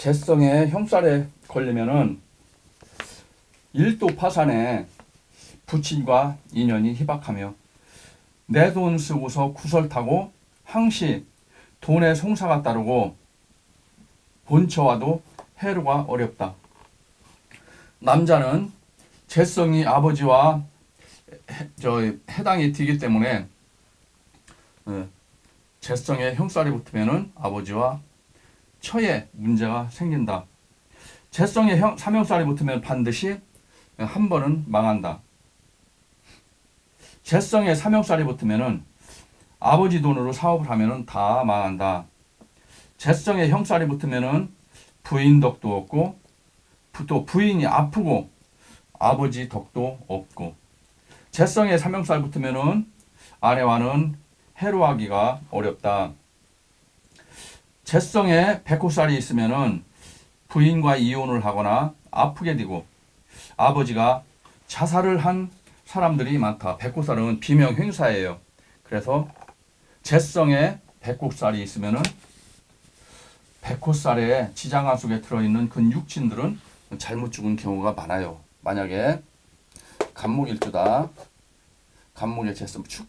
재성에 형살에 걸리면은 일도 파산에 부친과 인연이 희박하며 내 돈 쓰고서 구설 타고 항시 돈의 송사가 따르고 본처와도 해루가 어렵다. 남자는 재성이 아버지와 해당이 되기 때문에 재성에 형살이 붙으면은 아버지와 처에 문제가 생긴다. 재성에 삼형살이 붙으면 반드시 한 번은 망한다. 재성에 삼형살이 붙으면은 아버지 돈으로 사업을 하면은 다 망한다. 재성에 형살이 붙으면은 부인 덕도 없고 또 부인이 아프고 아버지 덕도 없고 재성에 삼형살 붙으면은 아내와는 해로하기가 어렵다. 재성에 백호살이 있으면은 부인과 이혼을 하거나 아프게 되고 아버지가 자살을 한 사람들이 많다. 백호살은 비명행사예요. 그래서 재성에 백호살이 있으면은 백호살에 지장아 속에 들어있는 근육친들은 잘못 죽은 경우가 많아요. 만약에 간목일주다. 간목의 재성 축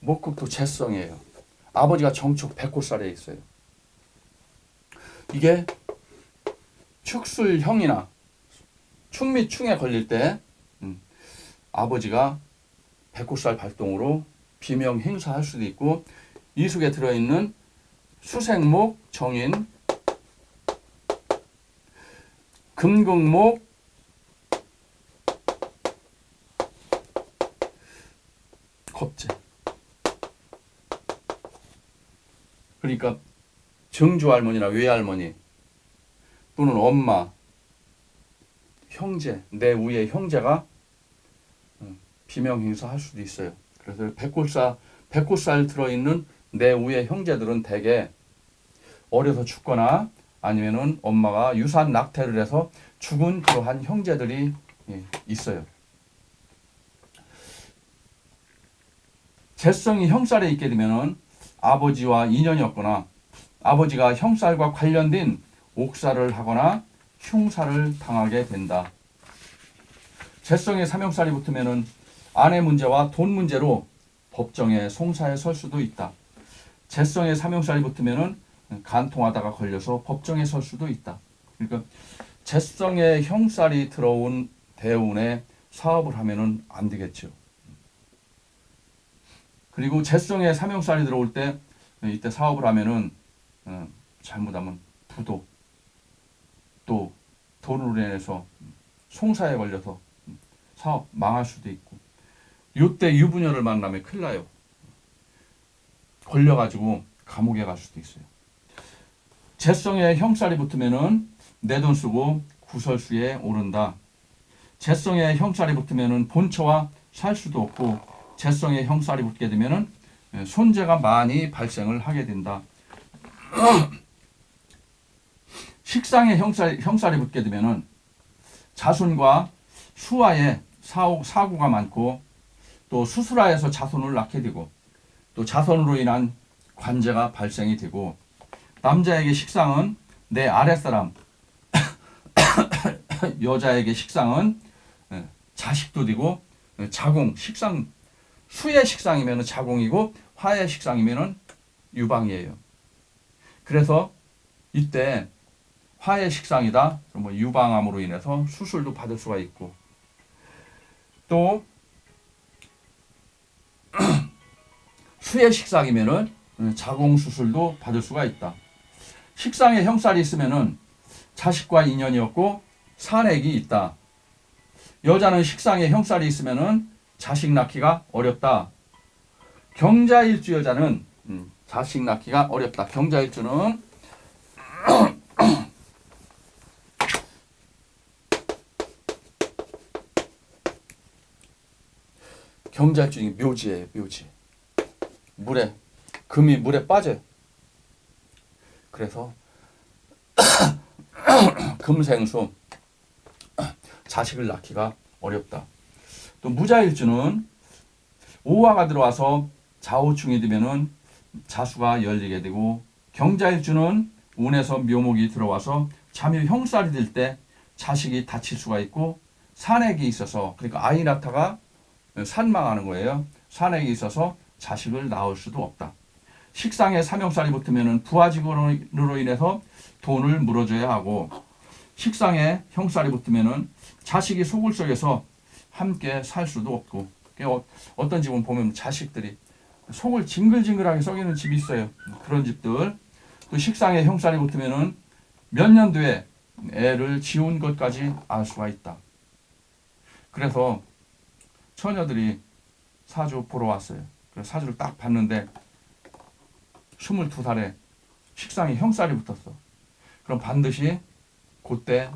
목국도 재성이에요. 아버지가 정축 백호살에 있어요. 이게 축술형이나 충에 걸릴 때 아버지가 백호살 발동으로 비명 행사할 수도 있고 이 속에 들어있는 수생목, 정인, 금극목, 겁재. 그러니까 정주 할머니나 외할머니 또는 엄마, 형제, 내 위에 형제가 비명 행사할 수도 있어요. 그래서 백호살 들어있는 내 위에 형제들은 대개 어려서 죽거나 아니면은 엄마가 유산 낙태를 해서 죽은 그러한 형제들이 있어요. 재성이 형살에 있게 되면은 아버지와 인연이 없거나 아버지가 형살과 관련된 옥살을 하거나 흉살을 당하게 된다. 재성에 삼형살이 붙으면은 아내 문제와 돈 문제로 법정에 송사에 설 수도 있다. 재성에 삼형살이 붙으면은 간통하다가 걸려서 법정에 설 수도 있다. 그러니까 재성에 형살이 들어온 대운에 사업을 하면은 안 되겠죠. 그리고 재성에 삼형살이 들어올 때 이때 사업을 하면은 잘못하면 부도 또 돈으로 인해서 송사에 걸려서 사업 망할 수도 있고 이때 유부녀를 만나면 큰일 나요. 걸려가지고 감옥에 갈 수도 있어요. 재성에 형살이 붙으면은 내 돈 쓰고 구설수에 오른다. 재성에 형살이 붙으면은 본처와 살 수도 없고 재성에 형살이 붙게 되면은 손재가 많이 발생을 하게 된다. 식상에 형살이 붙게 되면은 자손과 수하에 사고가 많고 또 수술하여서 자손을 낳게 되고 또 자손으로 인한 관제가 발생이 되고 남자에게 식상은 내 아랫사람 여자에게 식상은 자식도 되고 자공 식상 수의 식상이면 자공이고 화의 식상이면 유방이에요. 그래서 이때 화의 식상이다. 그러면 유방암으로 인해서 수술도 받을 수가 있고 또 수의 식상이면은 자공 수술도 받을 수가 있다. 식상에 형살이 있으면은 자식과 인연이 없고 산액이 있다. 여자는 식상에 형살이 있으면은 자식 낳기가 어렵다. 경자일주 여자는 자식 낳기가 어렵다. 경자일주는 경자일주는 묘지예요. 묘지. 물에 금이 물에 빠져요. 그래서 금생수 자식을 낳기가 어렵다. 또 무자일주는 오화가 들어와서 좌우충이 되면은 자수가 열리게 되고, 경자일주는 운에서 묘목이 들어와서 잠유 형살이 될 때 자식이 다칠 수가 있고, 산액이 있어서, 그러니까 아이 낳다가 산망하는 거예요. 산액이 있어서 자식을 낳을 수도 없다. 식상에 삼형살이 붙으면 부하직으로 인해서 돈을 물어줘야 하고, 식상에 형살이 붙으면 자식이 속을 썩여서 함께 살 수도 없고, 어떤 집은 보면 자식들이 속을 징글징글하게 썩이는 집이 있어요. 그런 집들. 또 식상에 형살이 붙으면 몇 년 뒤에 애를 지운 것까지 알 수가 있다. 그래서 처녀들이 사주 보러 왔어요. 그래서 사주를 딱 봤는데 22살에 식상에 형살이 붙었어. 그럼 반드시 그때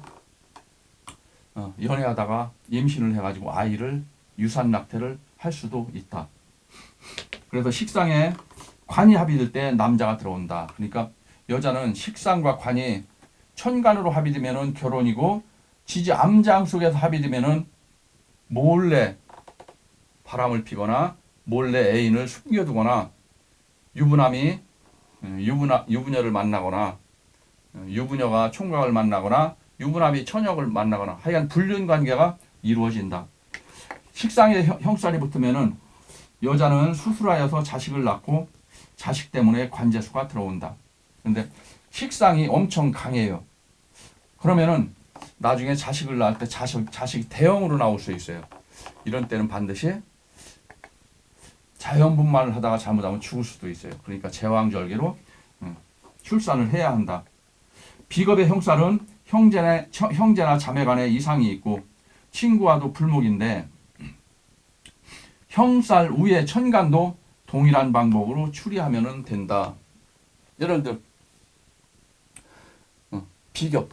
연애하다가 임신을 해가지고 아이를 유산낙태를 할 수도 있다. 그래서 식상에 관이 합의될 때 남자가 들어온다. 그러니까 여자는 식상과 관이 천간으로 합의되면은 결혼이고, 지지 암장 속에서 합의되면은 몰래 바람을 피거나 몰래 애인을 숨겨두거나 유부남이 유부녀를 만나거나 유부녀가 총각을 만나거나 유부남이 처녀를 만나거나 하여간 불륜 관계가 이루어진다. 식상에 형살이 붙으면은 여자는 수술하여서 자식을 낳고 자식 때문에 관제수가 들어온다. 근데 식상이 엄청 강해요. 그러면은 나중에 자식을 낳을 때 자식이 대형으로 나올 수 있어요. 이런 때는 반드시 자연분만을 하다가 잘못하면 죽을 수도 있어요. 그러니까 제왕절개로 출산을 해야 한다. 비겁의 형살은 형제나 자매 간에 이상이 있고 친구와도 불목인데, 형살 위에 천간도 동일한 방법으로 추리하면 된다. 예를 들어 비겁.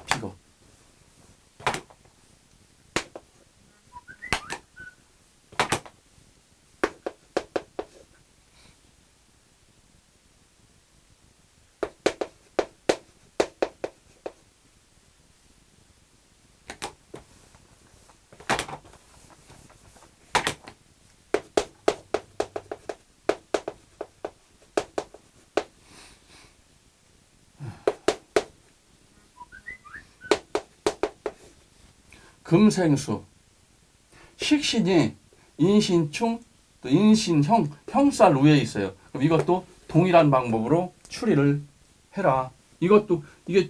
금생수, 식신이 인신충, 또 인신형, 형살 위에 있어요. 그럼 이것도 동일한 방법으로 추리를 해라. 이게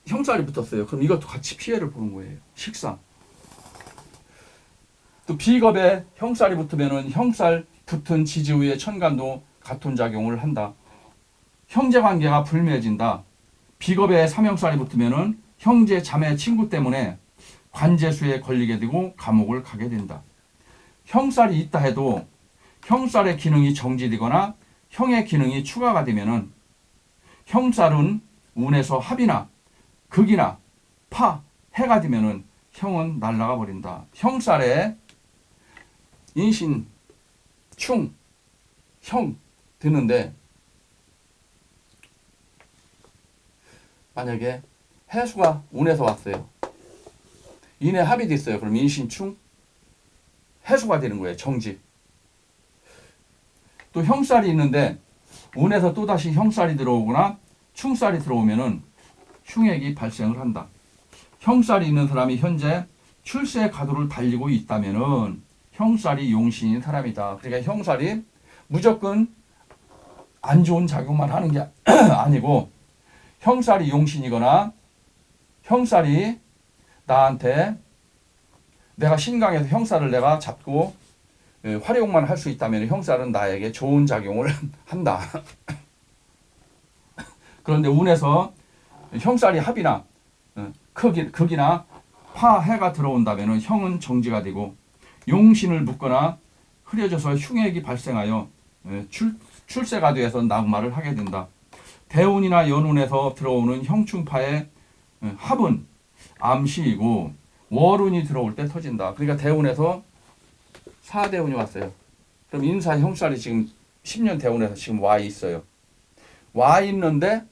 형살이 붙었어요. 그럼 이것도 같이 피해를 보는 거예요. 식상. 또 비겁에 형살이 붙으면은 형살 붙은 지지 위에 천간도 같은 작용을 한다. 형제 관계가 불미해진다. 비겁에 삼형살이 붙으면은 형제, 자매, 친구 때문에 관제수에 걸리게 되고 감옥을 가게 된다. 형살이 있다 해도 형살의 기능이 정지되거나 형의 기능이 추가가 되면은 형살은 운에서 합이나 극이나 파, 해가 되면은 형은 날아가 버린다. 형살에 인신, 충, 형 드는데 만약에 해수가 운에서 왔어요. 인에 합이 됐어요. 그럼 인신충 해수가 되는 거예요. 정지. 또 형살이 있는데 운에서 또다시 형살이 들어오거나 충살이 들어오면은 흉액이 발생을 한다. 형살이 있는 사람이 현재 출세 가도를 달리고 있다면은 형살이 용신인 사람이다. 그러니까 형살이 무조건 안 좋은 작용만 하는 게 아니고, 형살이 용신이거나 형살이 나한테 내가 신강에서 형살을 내가 잡고 활용만 할 수 있다면 형살은 나에게 좋은 작용을 한다. 그런데 운에서 형살이 합이나 극이나 파해가 들어온다면 형은 정지가 되고 용신을 묶거나 흐려져서 흉액이 발생하여 출세가 되어서 낙마를 하게 된다. 대운이나 연운에서 들어오는 형충파의 합은 암시이고 월운이 들어올 때 터진다. 그러니까 대운에서 사대운이 왔어요. 그럼 인사 형살이 지금 10년 대운에서 지금 와 있어요. 와 있는데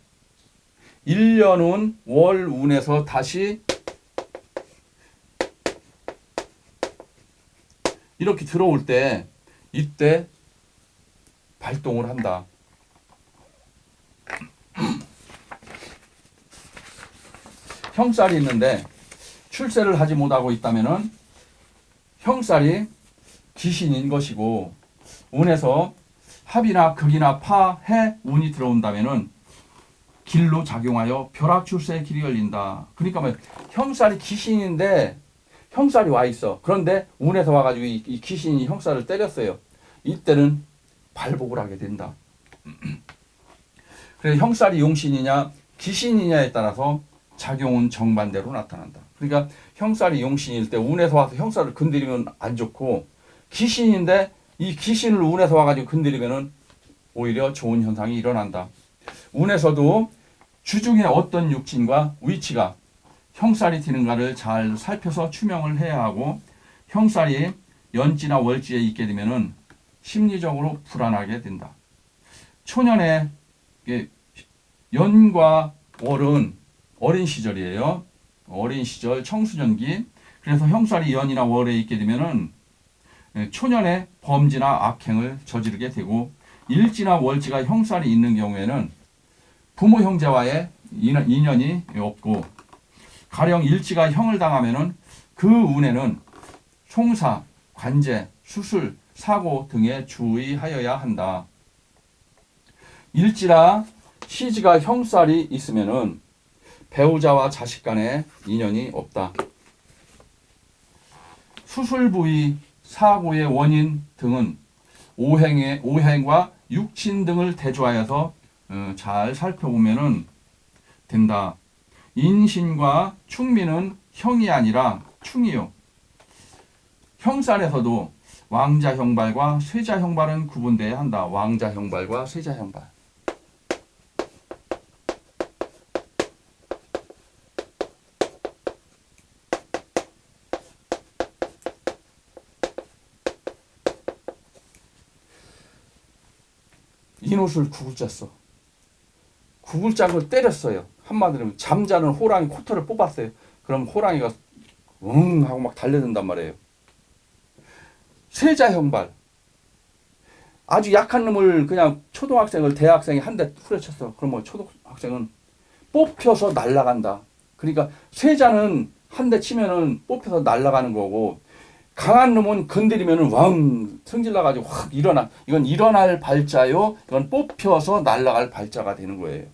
1년은 월운에서 다시 이렇게 들어올 때 이때 발동을 한다. 형살이 있는데 출세를 하지 못하고 있다면은 형살이 귀신인 것이고, 운에서 합이나 극이나 파, 해, 운이 들어온다면은 길로 작용하여 벼락 출세의 길이 열린다. 그러니까 뭐 형살이 귀신인데 형살이 와 있어. 그런데 운에서 와가지고 이 귀신이 형살을 때렸어요. 이때는 발복을 하게 된다. 그래서 형살이 용신이냐 귀신이냐에 따라서 작용은 정반대로 나타난다. 그러니까 형살이 용신일 때 운에서 와서 형살을 건드리면 안 좋고, 귀신인데 이 귀신을 운에서 와가지고 건드리면은 오히려 좋은 현상이 일어난다. 운에서도 주중에 어떤 육진과 위치가 형살이 되는가를 잘 살펴서 추명을 해야 하고, 형살이 연지나 월지에 있게 되면은 심리적으로 불안하게 된다. 초년에 연과 월은 어린 시절이에요. 어린 시절 청소년기. 그래서 형살이 연이나 월에 있게 되면은 초년에 범죄나 악행을 저지르게 되고, 일지나 월지가 형살이 있는 경우에는 부모 형제와의 인연이 없고, 가령 일지가 형을 당하면은 그 운에는 총사, 관제, 수술, 사고 등에 주의하여야 한다. 일지라 시지가 형살이 있으면은 배우자와 자식 간의 인연이 없다. 수술 부위, 사고의 원인 등은 오행과 육친 등을 대조하여서 잘 살펴보면은 된다. 인신과 충미는 형이 아니라 충이요. 형살에서도 왕자 형발과 쇠자 형발은 구분돼야 한다. 왕자 형발과 쇠자 형발. 인옷을 구글자 써. 구글장을 때렸어요. 한마디로 잠자는 호랑이 코털을 뽑았어요. 그럼 호랑이가 응 하고 막 달려든단 말이에요. 쇠자 형발. 아주 약한 놈을 그냥 초등학생을 대학생이 한 대 후려쳤어. 그럼 뭐 초등학생은 뽑혀서 날아간다. 그러니까 쇠자는 한 대 치면은 뽑혀서 날아가는 거고, 강한 놈은 건드리면은 왕 성질나가지고 확 일어나. 이건 일어날 발자요. 이건 뽑혀서 날아갈 발자가 되는 거예요.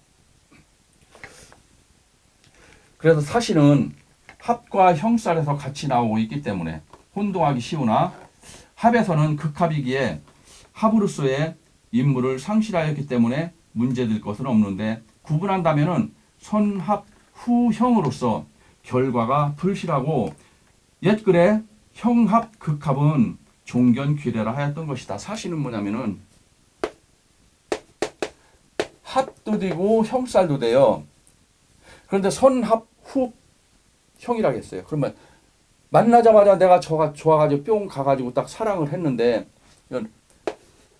그래서 사실은 합과 형살에서 같이 나오고 있기 때문에 혼동하기 쉬우나, 합에서는 극합이기에 합으로서의 임무를 상실하였기 때문에 문제될 것은 없는데, 구분한다면은 선합 후형으로서 결과가 불실하고, 옛글에 형합 극합은 종견귀례라 하였던 것이다. 사실은 뭐냐면은 합도 되고 형살도 돼요. 그런데 선합 후 형이라고 했어요. 그러면 만나자마자 내가 좋아가지고 뿅 가가지고 딱 사랑을 했는데, 이건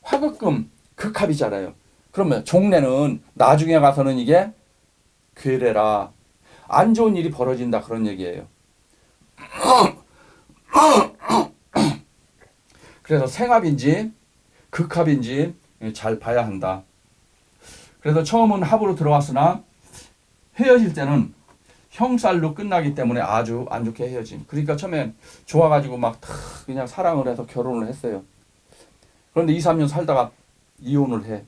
화극금 극합이잖아요. 그러면 종례는 나중에 가서는 이게 괴례라, 안 좋은 일이 벌어진다, 그런 얘기예요. 그래서 생합인지 극합인지 잘 봐야 한다. 그래서 처음은 합으로 들어왔으나 헤어질 때는 형살로 끝나기 때문에 아주 안 좋게 헤어짐. 그러니까 처음에 좋아가지고 막 그냥 사랑을 해서 결혼을 했어요. 그런데 2, 3년 살다가 이혼을 해.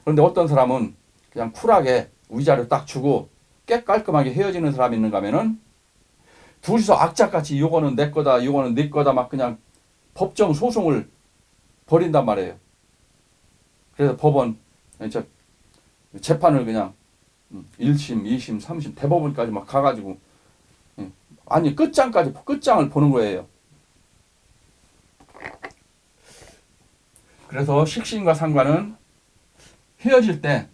그런데 어떤 사람은 그냥 쿨하게 위자료 딱 주고 깨 깔끔하게 헤어지는 사람이 있는가 하면은 둘이서 악착같이 요거는 내 거다, 요거는 네 거다 막 그냥 법정 소송을 벌인단 말이에요. 그래서 법원 재판을 그냥 1심, 2심, 3심, 대법원까지 막 가가지고 아니 끝장을 보는 거예요. 그래서 식신과 상관은 헤어질 때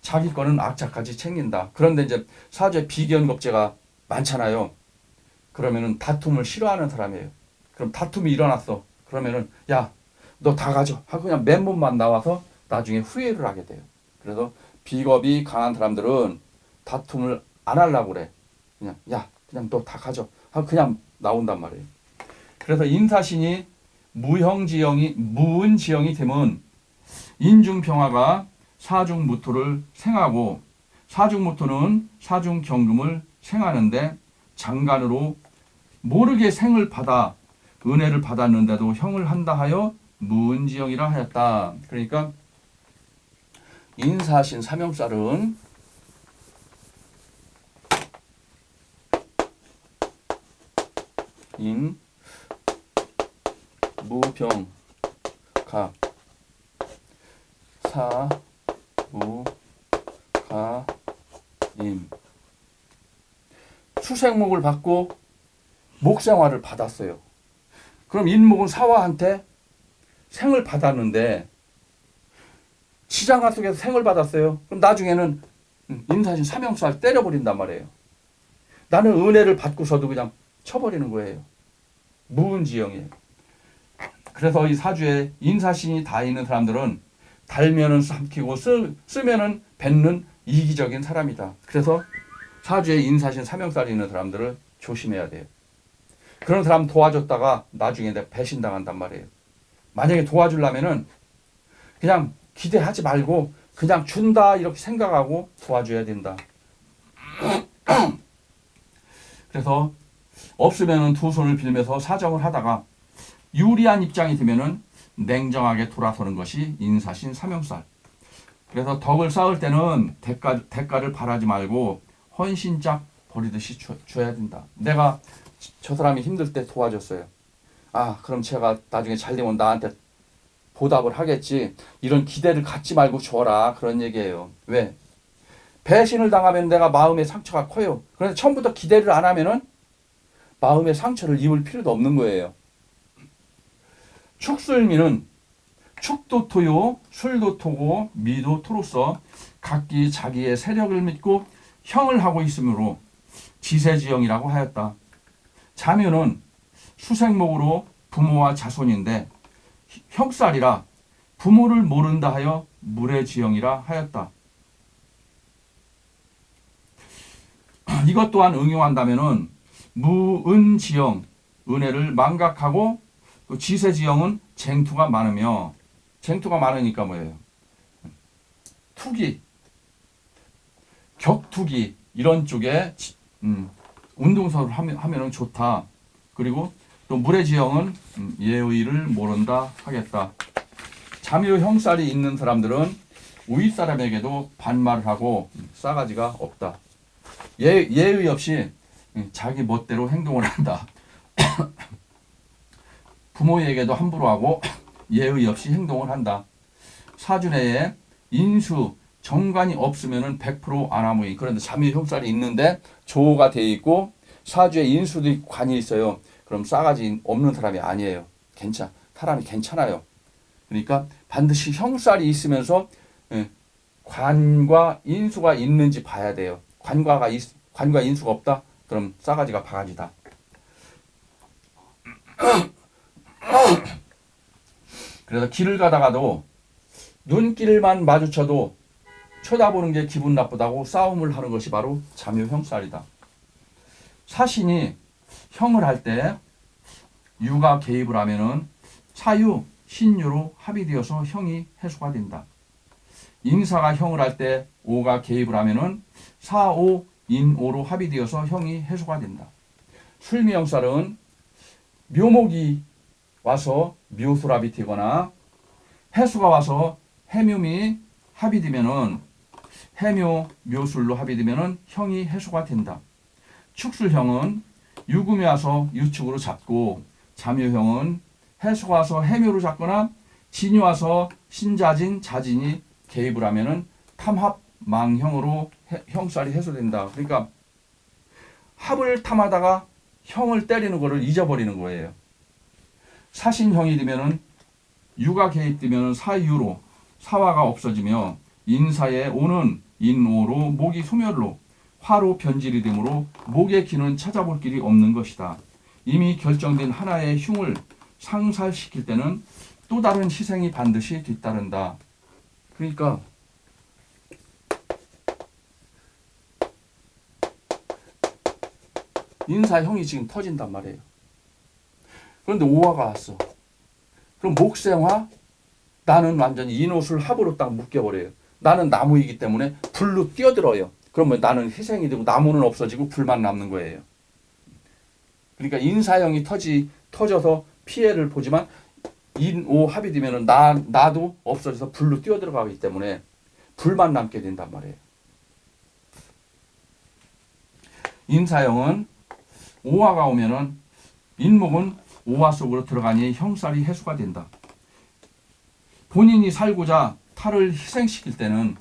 자기 거는 악착같이 챙긴다. 그런데 이제 사주에 비견겁제가 많잖아요. 그러면은 다툼을 싫어하는 사람이에요. 그럼 다툼이 일어났어. 그러면은 야, 너 다 가져 하고 그냥 맨몸만 나와서 나중에 후회를 하게 돼요. 그래서 비겁이 강한 사람들은 다툼을 안 하려고 그래. 그냥 야, 그냥 너 다 가져 하고 그냥 나온단 말이에요. 그래서 인사신이 무은지형이 되면 인중평화가 사중무토를 생하고 사중무토는 사중경금을 생하는데 장간으로 모르게 생을 받아 은혜를 받았는데도 형을 한다 하여 무은지형이라 하였다. 그러니까 인사신 삼형살은 인, 무, 병, 가, 사, 무, 가, 임. 수생목을 받고 목생활을 받았어요. 그럼 인목은 사화한테 생을 받았는데 지장하 속에서 생을 받았어요. 그럼 나중에는 인사신 삼형살 때려버린단 말이에요. 나는 은혜를 받고서도 그냥 쳐버리는 거예요. 무은지형이에요. 그래서 이 사주에 인사신이 다 있는 사람들은 달면은 삼키고 쓰면은 뱉는 이기적인 사람이다. 그래서 사주에 인사신 삼형살이 있는 사람들을 조심해야 돼요. 그런 사람 도와줬다가 나중에 내가 배신당한단 말이에요. 만약에 도와주려면은 그냥 기대하지 말고 그냥 준다 이렇게 생각하고 도와줘야 된다. 그래서 없으면은 두 손을 빌면서 사정을 하다가 유리한 입장이 되면은 냉정하게 돌아서는 것이 인사신 삼형살. 그래서 덕을 쌓을 때는 대가를 바라지 말고 헌신짝 버리듯이 줘야 된다. 내가 저 사람이 힘들 때 도와줬어요. 아, 그럼 제가 나중에 잘 되면 나한테 보답을 하겠지. 이런 기대를 갖지 말고 줘라. 그런 얘기예요. 왜? 배신을 당하면 내가 마음의 상처가 커요. 그런데 처음부터 기대를 안 하면은 마음의 상처를 입을 필요도 없는 거예요. 축술미는 축도 토요, 술도 토고, 미도 토로서 각기 자기의 세력을 믿고 형을 하고 있으므로 지세지형이라고 하였다. 자묘는 수생목으로 부모와 자손인데 형살이라 부모를 모른다 하여 물의지형이라 하였다. 이것 또한 응용한다면은 무은지형, 은혜를 망각하고 또 지세지형은 쟁투가 많으며 쟁투가 많으니까 뭐예요? 투기, 격투기 이런 쪽에 운동선을 하면은 좋다. 그리고 또 물의지형은 예의를 모른다 하겠다. 자묘 형살이 있는 사람들은 윗 사람에게도 반말을 하고 싸가지가 없다. 예의 없이 자기 멋대로 행동을 한다. 부모에게도 함부로 하고 예의 없이 행동을 한다. 사주내에 인수, 정관이 없으면은 100% 안하무이. 그런데 자묘 형살이 있는데 조가 돼 있고 사주에 인수도 있고 관이 있어요. 그럼 싸가지 없는 사람이 아니에요. 사람이 괜찮아요. 그러니까 반드시 형살이 있으면서 관과 인수가 있는지 봐야 돼요. 관과 인수가 없다? 그럼 싸가지가 바가지다. 그래서 길을 가다가도 눈길만 마주쳐도 쳐다보는 게 기분 나쁘다고 싸움을 하는 것이 바로 자묘 형살이다. 사신이 형을 할 때 유가 개입을 하면은 사유, 신유로 합의되어서 형이 해소가 된다. 인사가 형을 할 때 오가 개입을 하면은 사오, 인오로 합의되어서 형이 해소가 된다. 술미형살은 묘목이 와서 묘술 합의되거나 해수가 와서 해묘미 합의되면은 해묘, 묘술로 합의되면은 형이 해소가 된다. 축술형은 유금이 와서 유축으로 잡고 자묘형은 해수가 와서 해묘로 잡거나 진이 와서 신자진, 자진이 개입을 하면은 탐합망형으로 형살이 해소된다. 그러니까 합을 탐하다가 형을 때리는 거를 잊어버리는 거예요. 사신형이 되면은 유가 개입되면은 사유로 사화가 없어지며 인사에 오는 인오로 목이 소멸로 화로 변질이 되므로 목의 기는 찾아볼 길이 없는 것이다. 이미 결정된 하나의 흉을 상살시킬 때는 또 다른 희생이 반드시 뒤따른다. 그러니까 인사형이 지금 터진단 말이에요. 그런데 오화가 왔어. 그럼 목생화 나는 완전히 인옷을 합으로 딱 묶여버려요. 나는 나무이기 때문에 불로 뛰어들어요. 그러면 나는 희생이 되고 나무는 없어지고 불만 남는 거예요. 그러니까 인사형이 터져서 피해를 보지만 인오 합이 되면은 나도 없어져서 불로 뛰어들어가기 때문에 불만 남게 된단 말이에요. 인사형은 오화가 오면은 인목은 오화 속으로 들어가니 형살이 해소가 된다. 본인이 살고자 타를 희생시킬 때는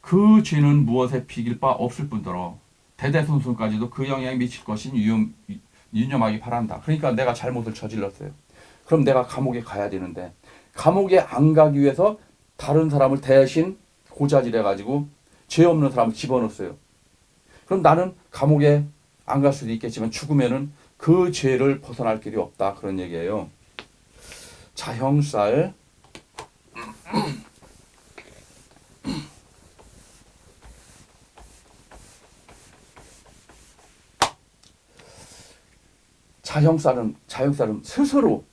그 죄는 무엇에 비길 바 없을 뿐더러 대대손손까지도 그 영향이 미칠 것인 유념하기 바란다. 그러니까 내가 잘못을 저질렀어요. 그럼 내가 감옥에 가야 되는데 감옥에 안 가기 위해서 다른 사람을 대신 고자질해가지고 죄 없는 사람을 집어넣었어요. 그럼 나는 감옥에 안 갈 수도 있겠지만 죽으면은 그 죄를 벗어날 길이 없다. 그런 얘기예요. 자, 형살. 자형살은 스스로